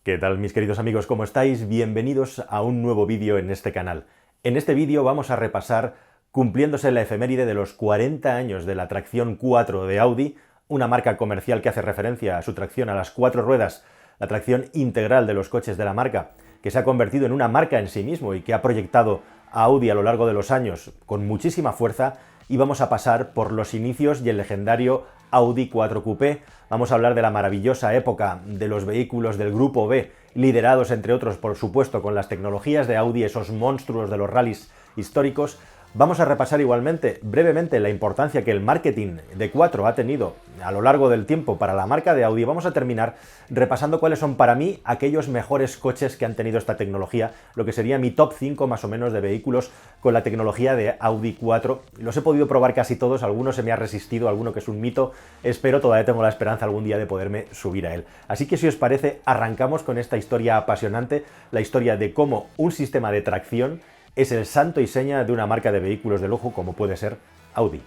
¿Qué tal, mis queridos amigos? ¿Cómo estáis? Bienvenidos a un nuevo vídeo en este canal. En este vídeo vamos a repasar, cumpliéndose la efeméride de los 40 años de la tracción 4 de Audi, una marca comercial que hace referencia a su tracción a las 4 ruedas, la tracción integral de los coches de la marca, que se ha convertido en una marca en sí mismo y que ha proyectado a Audi a lo largo de los años con muchísima fuerza. Y vamos a pasar por los inicios y el legendario Audi 4 Coupé. Vamos a hablar de la maravillosa época de los vehículos del Grupo B, liderados entre otros, por supuesto, con las tecnologías de Audi, esos monstruos de los rallies históricos. Vamos a repasar igualmente, brevemente, la importancia que el marketing de 4 ha tenido a lo largo del tiempo para la marca de Audi. Vamos a terminar repasando cuáles son para mí aquellos mejores coches que han tenido esta tecnología, lo que sería mi top 5 más o menos de vehículos con la tecnología de Audi 4. Los he podido probar casi todos, algunos se me ha resistido, alguno que es un mito, espero, todavía tengo la esperanza algún día de poderme subir a él. Así que si os parece, arrancamos con esta historia apasionante, la historia de cómo un sistema de tracción es el santo y seña de una marca de vehículos de lujo como puede ser Audi.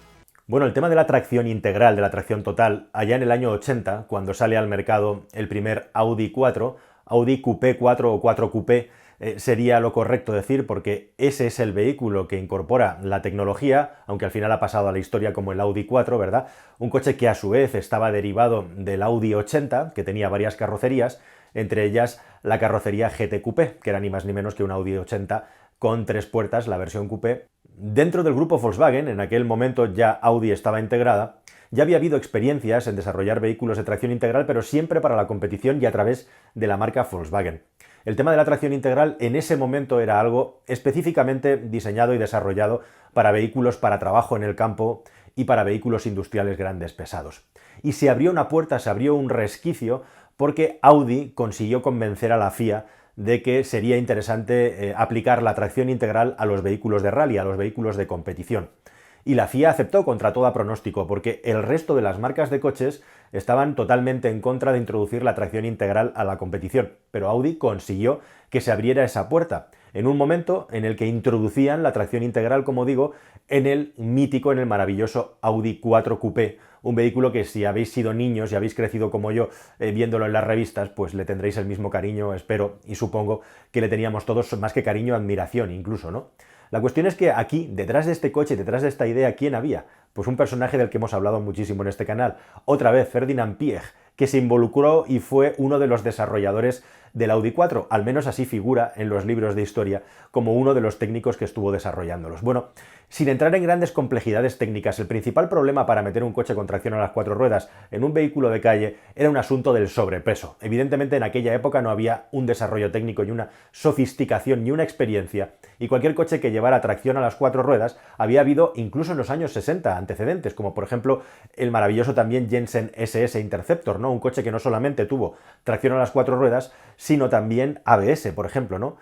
Bueno, el tema de la tracción integral, de la tracción total, allá en el año 80, cuando sale al mercado el primer Audi 4, Audi Coupé 4 o 4 Coupé, sería lo correcto decir, porque ese es el vehículo que incorpora la tecnología, aunque al final ha pasado a la historia como el Audi 4, ¿verdad? Un coche que a su vez estaba derivado del Audi 80, que tenía varias carrocerías, entre ellas la carrocería GT Coupé, que era ni más ni menos que un Audi 80 con 3 puertas, la versión coupé. Dentro del grupo Volkswagen, en aquel momento ya Audi estaba integrada, ya había habido experiencias en desarrollar vehículos de tracción integral, pero siempre para la competición y a través de la marca Volkswagen. El tema de la tracción integral en ese momento era algo específicamente diseñado y desarrollado para vehículos para trabajo en el campo y para vehículos industriales grandes pesados. Y se abrió una puerta, se abrió un resquicio, porque Audi consiguió convencer a la FIA de que sería interesante aplicar la tracción integral a los vehículos de rally, a los vehículos de competición. Y la FIA aceptó contra todo pronóstico, porque el resto de las marcas de coches estaban totalmente en contra de introducir la tracción integral a la competición. Pero Audi consiguió que se abriera esa puerta, en un momento en el que introducían la tracción integral, como digo, en el mítico, en el maravilloso Audi 4 Coupé, un vehículo que si habéis sido niños y habéis crecido como yo viéndolo en las revistas, pues le tendréis el mismo cariño, espero, y supongo que le teníamos todos más que cariño, admiración incluso, ¿no? La cuestión es que aquí, detrás de este coche, detrás de esta idea, ¿quién había? Pues un personaje del que hemos hablado muchísimo en este canal, otra vez Ferdinand Piëch, que se involucró y fue uno de los desarrolladores del Audi 4, al menos así figura en los libros de historia, como uno de los técnicos que estuvo desarrollándolos. Bueno, sin entrar en grandes complejidades técnicas, el principal problema para meter un coche con tracción a las 4 ruedas en un vehículo de calle era un asunto del sobrepeso. Evidentemente en aquella época no había un desarrollo técnico y una sofisticación ni una experiencia, y cualquier coche que llevara tracción a las 4 ruedas había habido incluso en los años 60 antecedentes, como por ejemplo el maravilloso también Jensen SS Interceptor, ¿no? Un coche que no solamente tuvo tracción a las 4 ruedas, sino también ABS, por ejemplo, ¿no?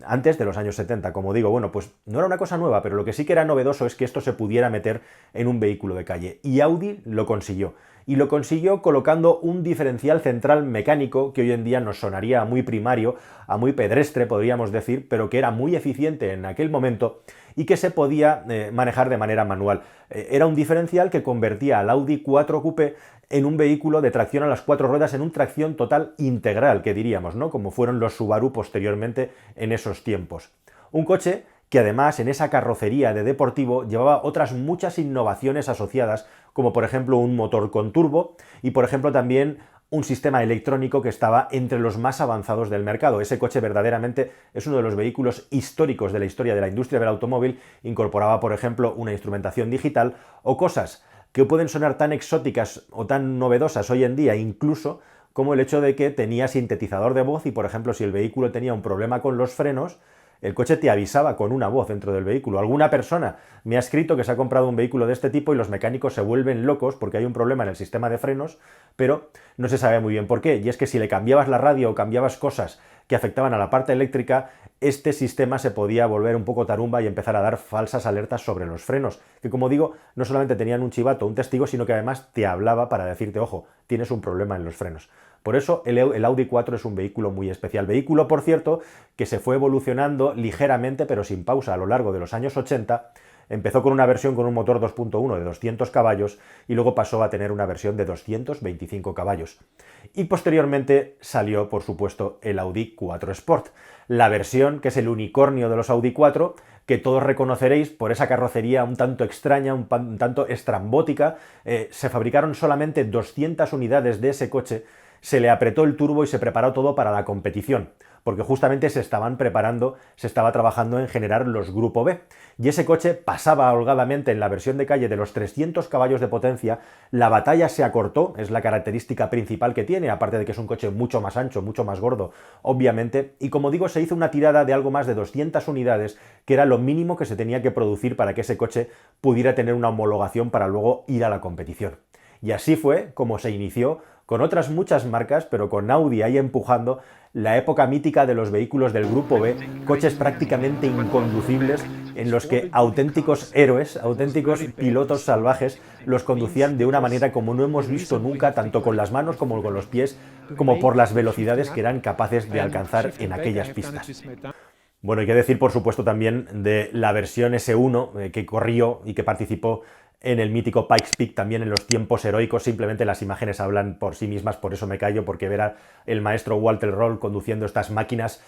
Antes de los años 70, como digo, bueno, pues no era una cosa nueva, pero lo que sí que era novedoso es que esto se pudiera meter en un vehículo de calle, y Audi lo consiguió. Y lo consiguió colocando un diferencial central mecánico que hoy en día nos sonaría a muy primario, a muy pedestre, podríamos decir, pero que era muy eficiente en aquel momento y que se podía manejar de manera manual. Era un diferencial que convertía al Audi 4 Coupé en un vehículo de tracción a las 4 ruedas, en un tracción total integral, que diríamos, ¿no? Como fueron los Subaru posteriormente en esos tiempos. Un coche que además en esa carrocería de deportivo llevaba otras muchas innovaciones asociadas, como por ejemplo un motor con turbo y por ejemplo también un sistema electrónico que estaba entre los más avanzados del mercado. Ese coche verdaderamente es uno de los vehículos históricos de la historia de la industria del automóvil. Incorporaba, por ejemplo, una instrumentación digital o cosas que pueden sonar tan exóticas o tan novedosas hoy en día, incluso como el hecho de que tenía sintetizador de voz y, por ejemplo, si el vehículo tenía un problema con los frenos, el coche te avisaba con una voz dentro del vehículo. Alguna persona me ha escrito que se ha comprado un vehículo de este tipo y los mecánicos se vuelven locos porque hay un problema en el sistema de frenos, pero no se sabe muy bien por qué. Y es que si le cambiabas la radio o cambiabas cosas que afectaban a la parte eléctrica, este sistema se podía volver un poco tarumba y empezar a dar falsas alertas sobre los frenos, que como digo, no solamente tenían un chivato, un testigo, sino que además te hablaba para decirte, ojo, tienes un problema en los frenos. Por eso el Audi 4 es un vehículo muy especial. Vehículo, por cierto, que se fue evolucionando ligeramente, pero sin pausa, a lo largo de los años 80, Empezó con una versión con un motor 2.1 de 200 caballos y luego pasó a tener una versión de 225 caballos. Y posteriormente salió, por supuesto, el Audi 4 Sport, la versión que es el unicornio de los Audi 4, que todos reconoceréis por esa carrocería un tanto extraña, un tanto estrambótica. Se fabricaron solamente 200 unidades de ese coche, se le apretó el turbo y se preparó todo para la competición, porque justamente se estaban preparando, se estaba trabajando en generar los Grupo B. Y ese coche pasaba holgadamente en la versión de calle de los 300 caballos de potencia, la batalla se acortó, es la característica principal que tiene, aparte de que es un coche mucho más ancho, mucho más gordo, obviamente, y como digo, se hizo una tirada de algo más de 200 unidades, que era lo mínimo que se tenía que producir para que ese coche pudiera tener una homologación para luego ir a la competición. Y así fue como se inició, con otras muchas marcas, pero con Audi ahí empujando, la época mítica de los vehículos del Grupo B, coches prácticamente inconducibles, en los que auténticos héroes, auténticos pilotos salvajes, los conducían de una manera como no hemos visto nunca, tanto con las manos como con los pies, como por las velocidades que eran capaces de alcanzar en aquellas pistas. Bueno, hay que decir, por supuesto, también de la versión S1 que corrió y que participó en el mítico Pikes Peak también en los tiempos heroicos. Simplemente las imágenes hablan por sí mismas, por eso me callo, porque ver al maestro Walter Röhrl conduciendo estas máquinas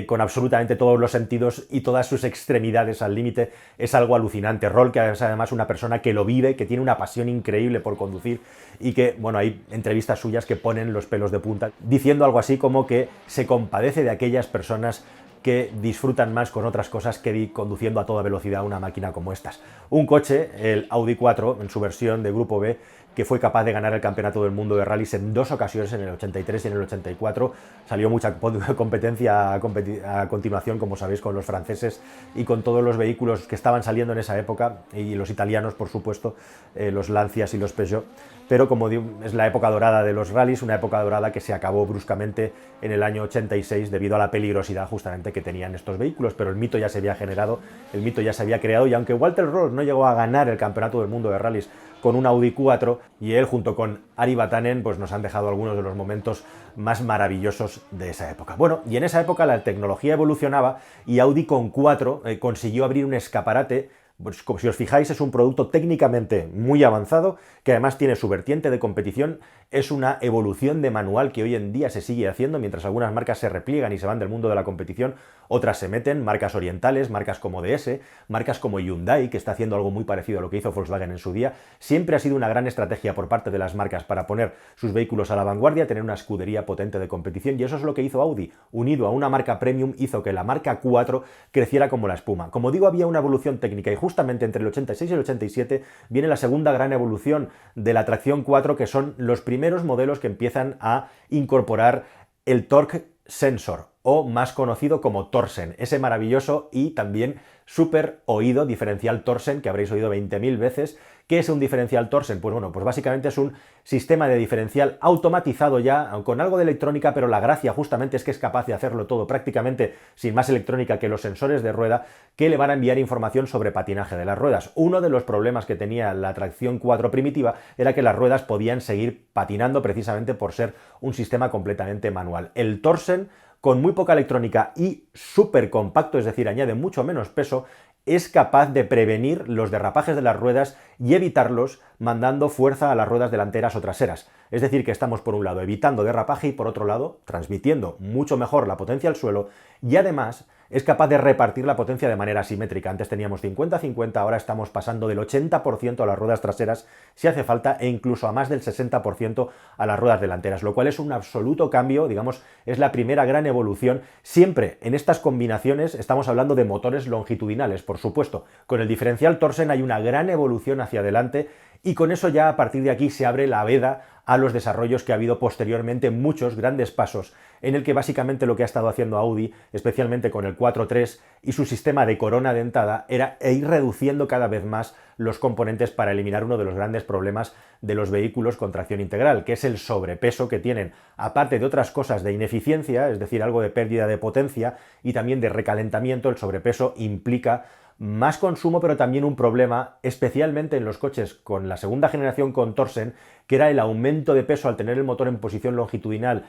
con absolutamente todos los sentidos y todas sus extremidades al límite es algo alucinante. Röhrl, que es además una persona que lo vive, que tiene una pasión increíble por conducir y que, bueno, hay entrevistas suyas que ponen los pelos de punta, diciendo algo así como que se compadece de aquellas personas que disfrutan más con otras cosas que conduciendo a toda velocidad una máquina como estas. Un coche, el Audi 4, en su versión de Grupo B, que fue capaz de ganar el Campeonato del Mundo de Rallys en 2 ocasiones, en el 83 y en el 84. Salió mucha competencia a continuación, como sabéis, con los franceses y con todos los vehículos que estaban saliendo en esa época, y los italianos, por supuesto, los Lancias y los Peugeot. Pero como digo, es la época dorada de los rallies, una época dorada que se acabó bruscamente en el año 86 debido a la peligrosidad justamente que tenían estos vehículos, pero el mito ya se había generado, el mito ya se había creado, y aunque Walter Röhrl no llegó a ganar el Campeonato del Mundo de Rallys con un Audi 4, y él junto con Ari Vatanen pues nos han dejado algunos de los momentos más maravillosos de esa época. Bueno, y en esa época la tecnología evolucionaba y Audi con 4 consiguió abrir un escaparate. Pues, como si os fijáis, es un producto técnicamente muy avanzado, que además tiene su vertiente de competición, es una evolución de manual que hoy en día se sigue haciendo, mientras algunas marcas se repliegan y se van del mundo de la competición, otras se meten, marcas orientales, marcas como DS, marcas como Hyundai, que está haciendo algo muy parecido a lo que hizo Volkswagen en su día. Siempre ha sido una gran estrategia por parte de las marcas para poner sus vehículos a la vanguardia, tener una escudería potente de competición, y eso es lo que hizo Audi, unido a una marca premium, hizo que la marca 4 creciera como la espuma. Como digo, había una evolución técnica, y justamente entre el 86 y el 87 viene la segunda gran evolución de la tracción 4, que son los primeros modelos que empiezan a incorporar el torque sensor, o más conocido como Torsen, ese maravilloso y también súper oído diferencial Torsen que habréis oído 20.000 veces. ¿Qué es un diferencial Torsen? Pues bueno, pues básicamente es un sistema de diferencial automatizado ya, con algo de electrónica, pero la gracia justamente es que es capaz de hacerlo todo prácticamente sin más electrónica que los sensores de rueda, que le van a enviar información sobre patinaje de las ruedas. Uno de los problemas que tenía la tracción 4 primitiva era que las ruedas podían seguir patinando precisamente por ser un sistema completamente manual. El Torsen, con muy poca electrónica y súper compacto, es decir, añade mucho menos peso, es capaz de prevenir los derrapajes de las ruedas y evitarlos mandando fuerza a las ruedas delanteras o traseras. Es decir, que estamos por un lado evitando derrapaje y por otro lado transmitiendo mucho mejor la potencia al suelo, y además es capaz de repartir la potencia de manera asimétrica. Antes teníamos 50-50, ahora estamos pasando del 80% a las ruedas traseras si hace falta, e incluso a más del 60% a las ruedas delanteras, lo cual es un absoluto cambio, digamos, es la primera gran evolución. Siempre en estas combinaciones estamos hablando de motores longitudinales, por supuesto. Con el diferencial Torsen hay una gran evolución hacia adelante, y con eso ya a partir de aquí se abre la veda a los desarrollos que ha habido posteriormente, muchos grandes pasos, en el que básicamente lo que ha estado haciendo Audi, especialmente con el 4.3 y su sistema de corona dentada, era ir reduciendo cada vez más los componentes para eliminar uno de los grandes problemas de los vehículos con tracción integral, que es el sobrepeso que tienen, aparte de otras cosas de ineficiencia, es decir, algo de pérdida de potencia y también de recalentamiento. El sobrepeso implica más consumo, pero también un problema, especialmente en los coches con la segunda generación con Torsen, que era el aumento de peso al tener el motor en posición longitudinal.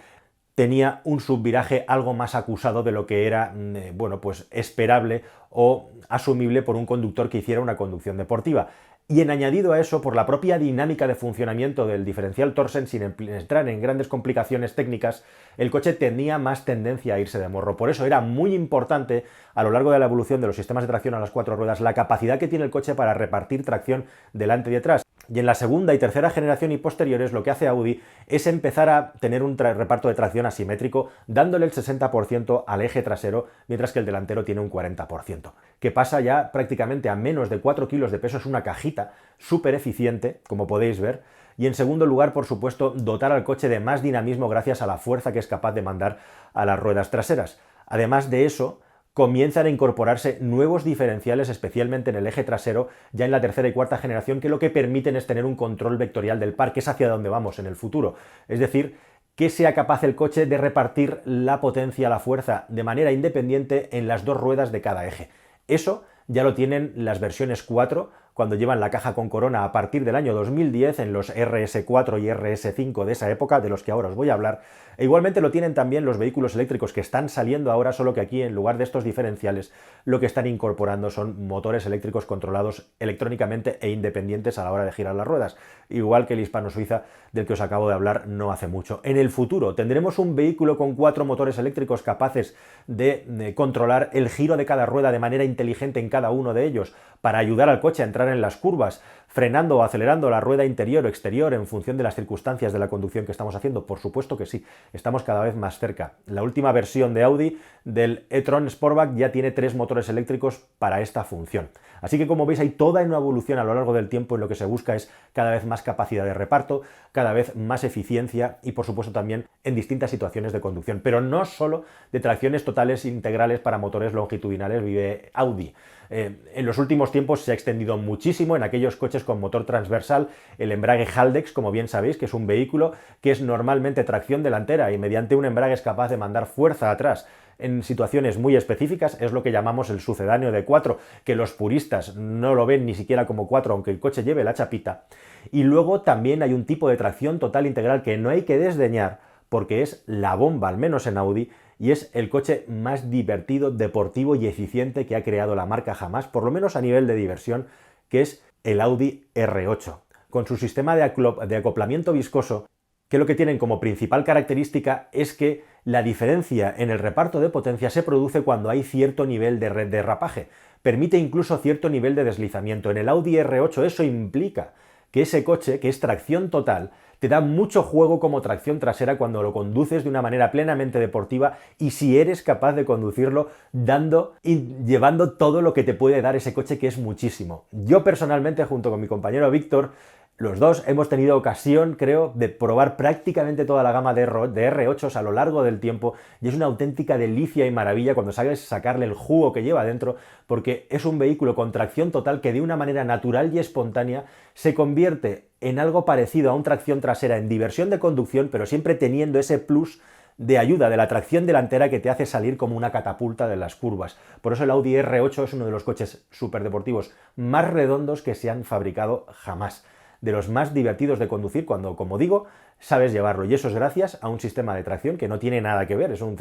tenía un subviraje algo más acusado de lo que era, bueno, pues esperable o asumible por un conductor que hiciera una conducción deportiva. Y en añadido a eso, por la propia dinámica de funcionamiento del diferencial Torsen, sin entrar en grandes complicaciones técnicas, el coche tenía más tendencia a irse de morro. Por eso era muy importante, a lo largo de la evolución de los sistemas de tracción a las 4 ruedas, la capacidad que tiene el coche para repartir tracción delante y detrás. Y en la segunda y tercera generación y posteriores, lo que hace Audi es empezar a tener un reparto de tracción asimétrico, dándole el 60% al eje trasero, mientras que el delantero tiene un 40%, que pasa ya prácticamente a menos de 4 kilos de peso. Es una cajita súper eficiente, como podéis ver. Y en segundo lugar, por supuesto, dotar al coche de más dinamismo gracias a la fuerza que es capaz de mandar a las ruedas traseras. Además de eso, comienzan a incorporarse nuevos diferenciales, especialmente en el eje trasero, ya en la tercera y cuarta generación, que lo que permiten es tener un control vectorial del par, que es hacia donde vamos en el futuro. Es decir, que sea capaz el coche de repartir la potencia, la fuerza, de manera independiente en las dos ruedas de cada eje. Eso ya lo tienen las versiones 4, cuando llevan la caja con corona a partir del año 2010 en los RS4 y RS5 de esa época, de los que ahora os voy a hablar. E igualmente lo tienen también los vehículos eléctricos que están saliendo ahora, solo que aquí en lugar de estos diferenciales lo que están incorporando son motores eléctricos controlados electrónicamente e independientes a la hora de girar las ruedas, igual que el Hispano-Suiza del que os acabo de hablar no hace mucho. En el futuro tendremos un vehículo con 4 motores eléctricos capaces de controlar el giro de cada rueda de manera inteligente en cada uno de ellos, para ayudar al coche a entrar en las curvas, frenando o acelerando la rueda interior o exterior en función de las circunstancias de la conducción que estamos haciendo. Por supuesto que sí, estamos cada vez más cerca. La última versión de Audi del e-tron Sportback ya tiene 3 motores eléctricos para esta función. Así que, como veis, hay toda una evolución a lo largo del tiempo en lo que se busca es cada vez más capacidad de reparto, cada vez más eficiencia y, por supuesto, también en distintas situaciones de conducción. Pero no solo de tracciones totales integrales para motores longitudinales vive Audi. En los últimos tiempos se ha extendido muchísimo en aquellos coches con motor transversal, el embrague Haldex, como bien sabéis, que es un vehículo que es normalmente tracción delantera y mediante un embrague es capaz de mandar fuerza atrás. En situaciones muy específicas es lo que llamamos el sucedáneo de 4, que los puristas no lo ven ni siquiera como 4, aunque el coche lleve la chapita. Y luego también hay un tipo de tracción total integral que no hay que desdeñar, porque es la bomba, al menos en Audi, y es el coche más divertido, deportivo y eficiente que ha creado la marca jamás, por lo menos a nivel de diversión, que es el Audi R8. Con su sistema de acoplamiento viscoso, que lo que tienen como principal característica es que la diferencia en el reparto de potencia se produce cuando hay cierto nivel de derrapaje. Permite incluso cierto nivel de deslizamiento. En el Audi R8 eso implica que ese coche, que es tracción total, te da mucho juego como tracción trasera cuando lo conduces de una manera plenamente deportiva y si eres capaz de conducirlo dando y llevando todo lo que te puede dar ese coche, que es muchísimo. Yo personalmente, junto con mi compañero Víctor, los dos hemos tenido ocasión, creo, de probar prácticamente toda la gama de R8s a lo largo del tiempo y es una auténtica delicia y maravilla cuando sabes sacarle el jugo que lleva dentro, porque es un vehículo con tracción total que de una manera natural y espontánea se convierte en algo parecido a una tracción trasera en diversión de conducción, pero siempre teniendo ese plus de ayuda de la tracción delantera que te hace salir como una catapulta de las curvas. Por eso el Audi R8 es uno de los coches superdeportivos más redondos que se han fabricado jamás, de los más divertidos de conducir cuando, como digo, sabes llevarlo. Y eso es gracias a un sistema de tracción que no tiene nada que ver, es un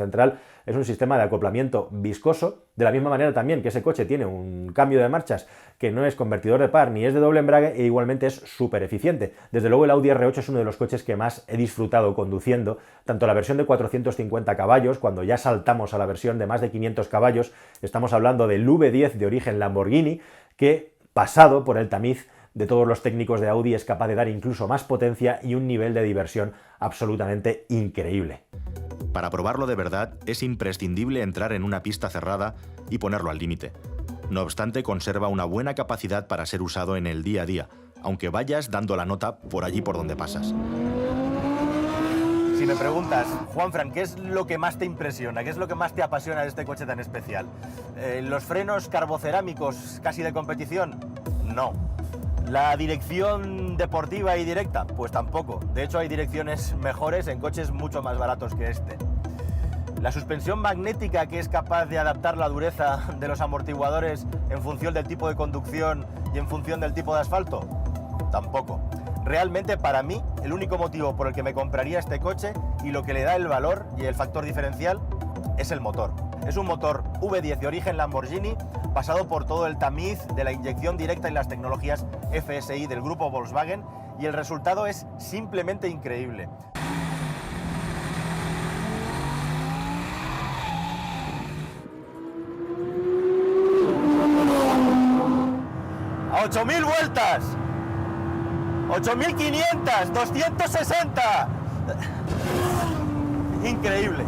sistema de acoplamiento viscoso, de la misma manera también que ese coche tiene un cambio de marchas que no es convertidor de par ni es de doble embrague e igualmente es súper eficiente. Desde luego el Audi R8 es uno de los coches que más he disfrutado conduciendo, tanto la versión de 450 caballos, cuando ya saltamos a la versión de más de 500 caballos, estamos hablando del V10 de origen Lamborghini, que pasado por el tamiz de todos los técnicos de Audi es capaz de dar incluso más potencia y un nivel de diversión absolutamente increíble. Para probarlo de verdad es imprescindible entrar en una pista cerrada y ponerlo al límite. No obstante, conserva una buena capacidad para ser usado en el día a día, aunque vayas dando la nota por allí por donde pasas. Si me preguntas, Juanfran, ¿qué es lo que más te impresiona? ¿Qué es lo que más te apasiona de este coche tan especial? ¿Los frenos carbocerámicos casi de competición? No. ¿La dirección deportiva y directa? Pues tampoco. De hecho, hay direcciones mejores en coches mucho más baratos que este. ¿La suspensión magnética, que es capaz de adaptar la dureza de los amortiguadores en función del tipo de conducción y en función del tipo de asfalto? Tampoco. realmente para mí el único motivo por el que me compraría este coche y lo que le da el valor y el factor diferencial es el motor. Es un motor V10 de origen Lamborghini, pasado por todo el tamiz de la inyección directa y las tecnologías FSI del grupo Volkswagen, y el resultado es simplemente increíble. ¡A 8.000 vueltas! ¡8.500! ¡260! Increíble.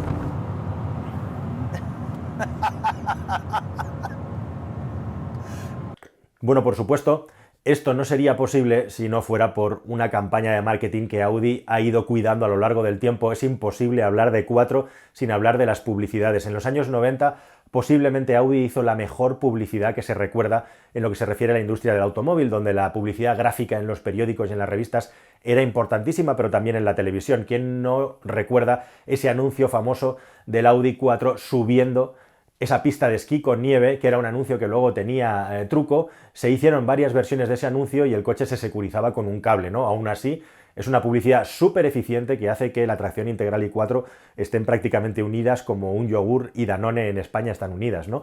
Bueno, por supuesto, esto no sería posible si no fuera por una campaña de marketing que Audi ha ido cuidando a lo largo del tiempo. Es imposible hablar de 4 sin hablar de las publicidades. En los años 90, posiblemente Audi hizo la mejor publicidad que se recuerda en lo que se refiere a la industria del automóvil, donde la publicidad gráfica en los periódicos y en las revistas era importantísima, pero también en la televisión. ¿Quién no recuerda ese anuncio famoso del Audi 4 subiendo esa pista de esquí con nieve, que era un anuncio que luego tenía truco? Se hicieron varias versiones de ese anuncio y el coche se securizaba con un cable, ¿no? Aún así, es una publicidad súper eficiente que hace que la tracción integral y 4 estén prácticamente unidas como un yogur y Danone en España están unidas, ¿no?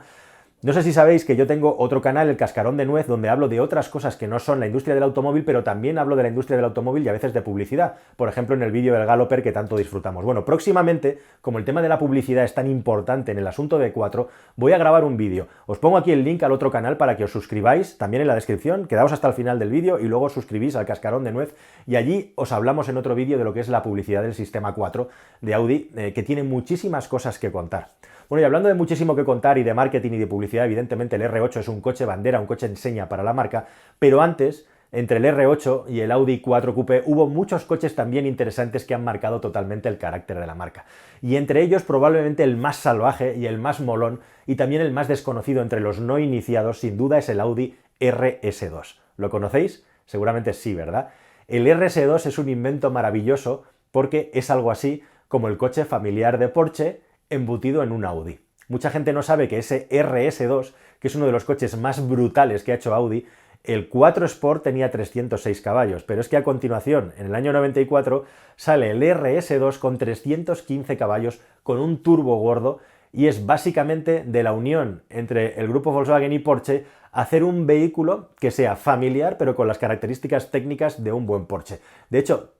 No sé si sabéis que yo tengo otro canal, El Cascarón de Nuez, donde hablo de otras cosas que no son la industria del automóvil, pero también hablo de la industria del automóvil y a veces de publicidad. Por ejemplo, en el vídeo del Galloper que tanto disfrutamos. Bueno, próximamente, como el tema de la publicidad es tan importante en el asunto de 4, voy a grabar un vídeo. Os pongo aquí el link al otro canal para que os suscribáis, también en la descripción, quedaos hasta el final del vídeo y luego os suscribís al Cascarón de Nuez y allí os hablamos en otro vídeo de lo que es la publicidad del sistema 4 de Audi, que tiene muchísimas cosas que contar. Bueno, y hablando de muchísimo que contar y de marketing y de publicidad, evidentemente el R8 es un coche bandera, un coche enseña para la marca, pero antes, entre el R8 y el Audi 4 Coupé, hubo muchos coches también interesantes que han marcado totalmente el carácter de la marca. Y entre ellos, probablemente el más salvaje y el más molón, y también el más desconocido entre los no iniciados, sin duda es el Audi RS2. ¿Lo conocéis? Seguramente sí, ¿verdad? El RS2 es un invento maravilloso porque es algo así como el coche familiar de Porsche embutido en un Audi. Mucha gente no sabe que ese RS2, que es uno de los coches más brutales que ha hecho Audi, el 4 Sport tenía 306 caballos, pero es que a continuación, en el año 94, sale el RS2 con 315 caballos, con un turbo gordo, y es básicamente de la unión entre el grupo Volkswagen y Porsche hacer un vehículo que sea familiar, pero con las características técnicas de un buen Porsche. De hecho,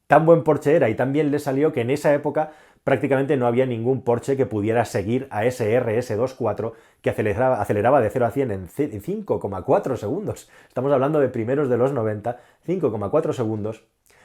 tan buen Porsche era y tan bien le salió que en esa época prácticamente no había ningún Porsche que pudiera seguir a ese RS2 4 que aceleraba de 0 a 100 en 5,4 segundos. Estamos hablando de primeros de los 90, 5,4 segundos,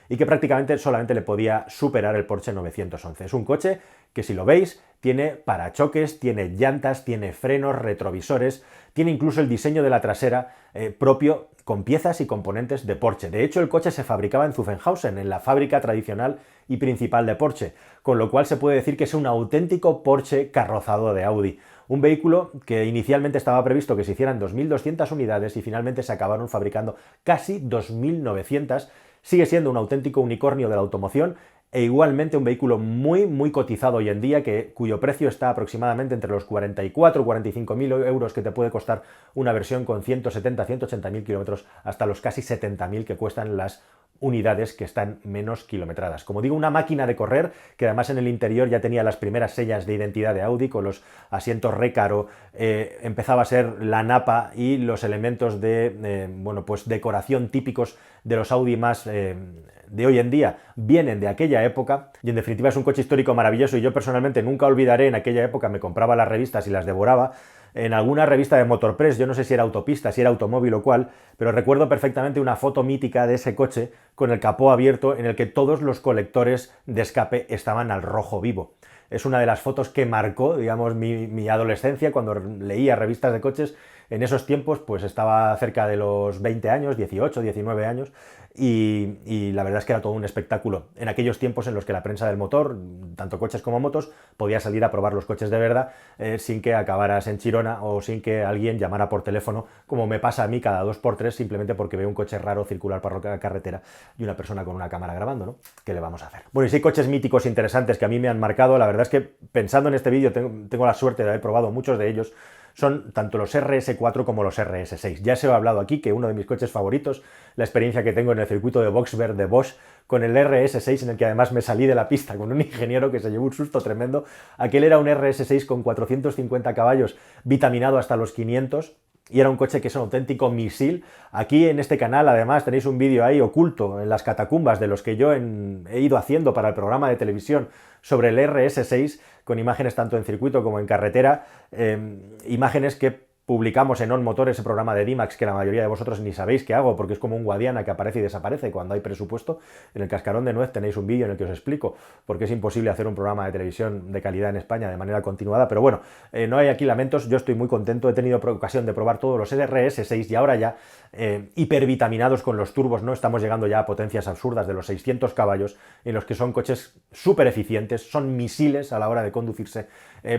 y que prácticamente solamente le podía superar el Porsche 911. Es un coche que, si lo veis, tiene parachoques, tiene llantas, tiene frenos, retrovisores, tiene incluso el diseño de la trasera propio, con piezas y componentes de Porsche. De hecho, el coche se fabricaba en Zuffenhausen, en la fábrica tradicional y principal de Porsche, con lo cual se puede decir que es un auténtico Porsche carrozado de Audi. Un vehículo que inicialmente estaba previsto que se hicieran 2.200 unidades y finalmente se acabaron fabricando casi 2.900. Sigue siendo un auténtico unicornio de la automoción e igualmente un vehículo muy cotizado hoy en día, cuyo precio está aproximadamente entre los 44 o 45.000 euros que te puede costar una versión con 170-180.000 kilómetros hasta los casi 70.000 que cuestan las unidades que están menos kilometradas. Como digo, una máquina de correr que además en el interior ya tenía las primeras sellas de identidad de Audi con los asientos Recaro, empezaba a ser la napa y los elementos de bueno, pues decoración típicos de los Audi más de hoy en día vienen de aquella época, y en definitiva es un coche histórico maravilloso, y yo personalmente nunca olvidaré, en aquella época me compraba las revistas y las devoraba, en alguna revista de Motorpress, yo no sé si era autopista, si era automóvil o cual, pero recuerdo perfectamente una foto mítica de ese coche con el capó abierto en el que todos los colectores de escape estaban al rojo vivo. Es una de las fotos que marcó, digamos, mi adolescencia cuando leía revistas de coches. En esos tiempos, pues estaba cerca de los 20 años, 18, 19 años, y la verdad es que era todo un espectáculo. En aquellos tiempos en los que la prensa del motor, tanto coches como motos, podía salir a probar los coches de verdad sin que acabaras en Chirona o sin que alguien llamara por teléfono, como me pasa a mí cada 2x3, simplemente porque veo un coche raro circular por la carretera y una persona con una cámara grabando, ¿no? ¿Qué le vamos a hacer? Bueno, y si hay coches míticos interesantes que a mí me han marcado, la verdad es que pensando en este vídeo tengo la suerte de haber probado muchos de ellos. son tanto los RS4 como los RS6. Ya se lo he hablado aquí, que uno de mis coches favoritos, la experiencia que tengo en el circuito de Boxberg de Bosch, con el RS6, en el que además me salí de la pista con un ingeniero que se llevó un susto tremendo. Aquel era un RS6 con 450 caballos, vitaminado hasta los 500, y era un coche que es un auténtico misil. Aquí en este canal además tenéis un vídeo ahí oculto en las catacumbas de los que yo he ido haciendo para el programa de televisión sobre el RS6, con imágenes tanto en circuito como en carretera, imágenes que publicamos en On Motor, ese programa de D-Max que la mayoría de vosotros ni sabéis qué hago, porque es como un Guadiana que aparece y desaparece cuando hay presupuesto. En el Cascarón de Nuez tenéis un vídeo en el que os explico por qué es imposible hacer un programa de televisión de calidad en España de manera continuada, pero bueno, no hay aquí lamentos, yo estoy muy contento, he tenido ocasión de probar todos los RS6 y ahora ya hipervitaminados con los turbos, ¿no? Estamos llegando ya a potencias absurdas de los 600 caballos, en los que son coches súper eficientes, son misiles a la hora de conducirse,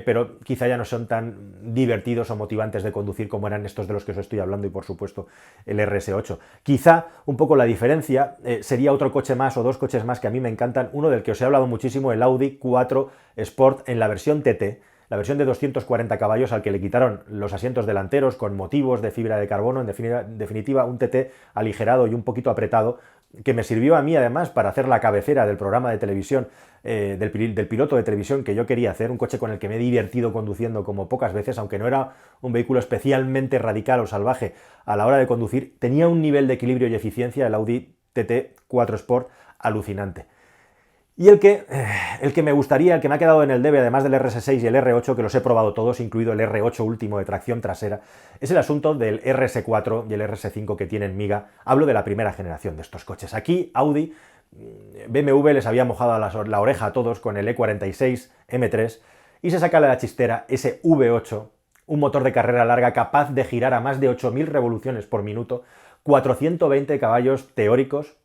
pero quizá ya no son tan divertidos o motivantes de conducir como eran estos de los que os estoy hablando y por supuesto el RS8. Quizá un poco la diferencia sería otro coche más o dos coches más que a mí me encantan, uno del que os he hablado muchísimo, el Audi 4 Sport en la versión TT, la versión de 240 caballos al que le quitaron los asientos delanteros con motivos de fibra de carbono, en definitiva un TT aligerado y un poquito apretado, que me sirvió a mí además para hacer la cabecera del programa de televisión, del piloto de televisión que yo quería hacer, un coche con el que me he divertido conduciendo como pocas veces, aunque no era un vehículo especialmente radical o salvaje a la hora de conducir, tenía un nivel de equilibrio y eficiencia, el Audi TT 4 Sport, alucinante. Y el que me gustaría, el que me ha quedado en el debe, además del RS6 y el R8, que los he probado todos, incluido el R8 último de tracción trasera, es el asunto del RS4 y el RS5 que tienen miga. Hablo de la primera generación de estos coches. Aquí Audi, BMW les había mojado la oreja a todos con el E46 M3 y se saca de la chistera ese V8, un motor de carrera larga capaz de girar a más de 8.000 revoluciones por minuto, 420 caballos teóricos,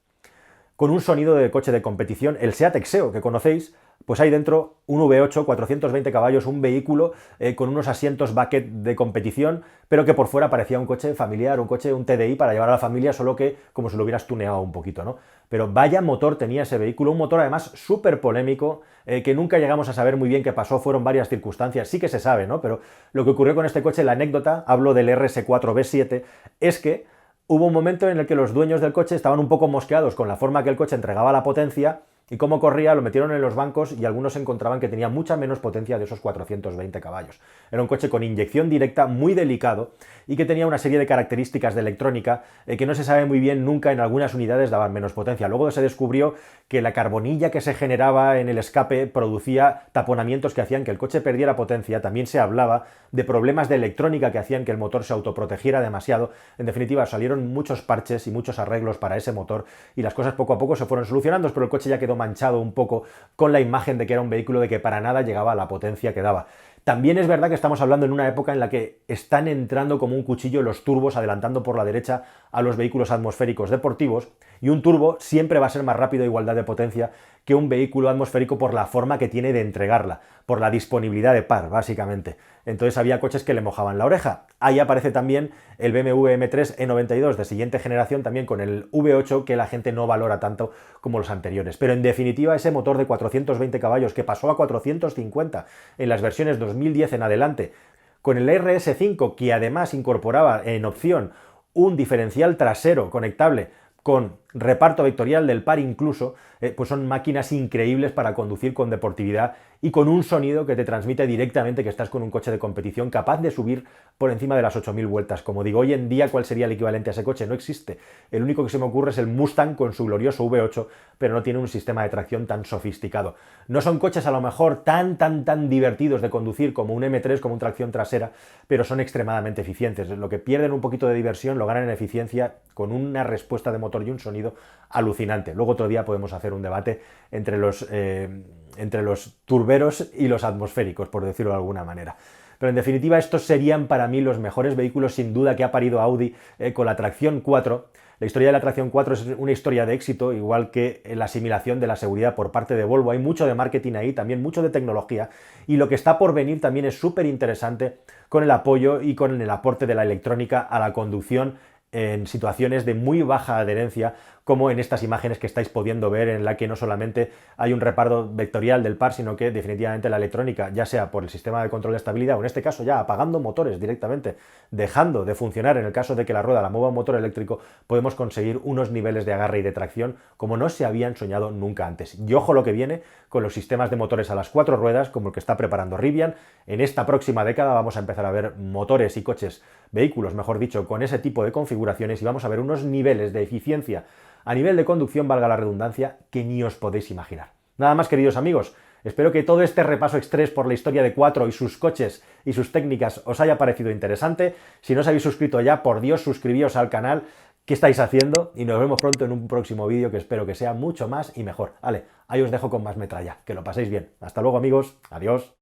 con un sonido de coche de competición, el Seat Exeo, que conocéis, pues hay dentro un V8, 420 caballos, un vehículo con unos asientos bucket de competición, pero que por fuera parecía un coche familiar, un TDI para llevar a la familia, solo que como si lo hubieras tuneado un poquito, ¿no? Pero vaya motor tenía ese vehículo, un motor además súper polémico, que nunca llegamos a saber muy bien qué pasó, fueron varias circunstancias, sí que se sabe, ¿no? Pero lo que ocurrió con este coche, la anécdota, hablo del RS4 B7, es que hubo un momento en el que los dueños del coche estaban un poco mosqueados con la forma que el coche entregaba la potencia y cómo corría, lo metieron en los bancos y algunos encontraban que tenía mucha menos potencia de esos 420 caballos. Era un coche con inyección directa muy delicado y que tenía una serie de características de electrónica que no se sabe muy bien, nunca en algunas unidades daban menos potencia. Luego se descubrió que la carbonilla que se generaba en el escape producía taponamientos que hacían que el coche perdiera potencia. También se hablaba de problemas de electrónica que hacían que el motor se autoprotegiera demasiado. En definitiva, salieron muchos parches y muchos arreglos para ese motor y las cosas poco a poco se fueron solucionando, pero el coche ya quedó manchado un poco con la imagen de que era un vehículo de que para nada llegaba a la potencia que daba. También es verdad que estamos hablando en una época en la que están entrando como un cuchillo los turbos, adelantando por la derecha a los vehículos atmosféricos deportivos, y un turbo siempre va a ser más rápido a igualdad de potencia que un vehículo atmosférico por la forma que tiene de entregarla, por la disponibilidad de par, básicamente. Entonces había coches que le mojaban la oreja. Ahí aparece también el BMW M3 E92 de siguiente generación, también con el V8, que la gente no valora tanto como los anteriores. Pero en definitiva, ese motor de 420 caballos que pasó a 450 en las versiones 2010 en adelante, con el RS5, que además incorporaba en opción un diferencial trasero conectable con reparto vectorial del par incluso, pues son máquinas increíbles para conducir con deportividad y con un sonido que te transmite directamente que estás con un coche de competición capaz de subir por encima de las 8.000 vueltas. Como digo, hoy en día, ¿cuál sería el equivalente a ese coche? No existe. El único que se me ocurre es el Mustang con su glorioso V8, pero no tiene un sistema de tracción tan sofisticado. No son coches a lo mejor tan divertidos de conducir como un M3, como un tracción trasera, pero son extremadamente eficientes. Lo que pierden un poquito de diversión lo ganan en eficiencia con una respuesta de motor y un sonido alucinante. Luego otro día podemos hacer un debate entre los turberos y los atmosféricos, por decirlo de alguna manera. Pero en definitiva estos serían para mí los mejores vehículos sin duda que ha parido Audi con la tracción 4. La historia de la tracción 4 es una historia de éxito, igual que la asimilación de la seguridad por parte de Volvo. Hay mucho de marketing ahí, también mucho de tecnología, y lo que está por venir también es súper interesante con el apoyo y con el aporte de la electrónica a la conducción en situaciones de muy baja adherencia, como en estas imágenes que estáis pudiendo ver, en la que no solamente hay un reparto vectorial del par, sino que definitivamente la electrónica, ya sea por el sistema de control de estabilidad o en este caso ya apagando motores directamente, dejando de funcionar en el caso de que la rueda la mueva un motor eléctrico, podemos conseguir unos niveles de agarre y de tracción como no se habían soñado nunca antes. Y ojo lo que viene con los sistemas de motores a las 4 ruedas, como el que está preparando Rivian. En esta próxima década vamos a empezar a ver motores y coches, vehículos mejor dicho, con ese tipo de configuraciones, y vamos a ver unos niveles de eficiencia a nivel de conducción, valga la redundancia, que ni os podéis imaginar. Nada más, queridos amigos, espero que todo este repaso express por la historia de Quattro y sus coches y sus técnicas os haya parecido interesante. Si no os habéis suscrito ya, por Dios, suscribíos al canal. ¿Qué estáis haciendo? Y nos vemos pronto en un próximo vídeo que espero que sea mucho más y mejor. Vale, ahí os dejo con más metralla. Que lo paséis bien. Hasta luego, amigos. Adiós.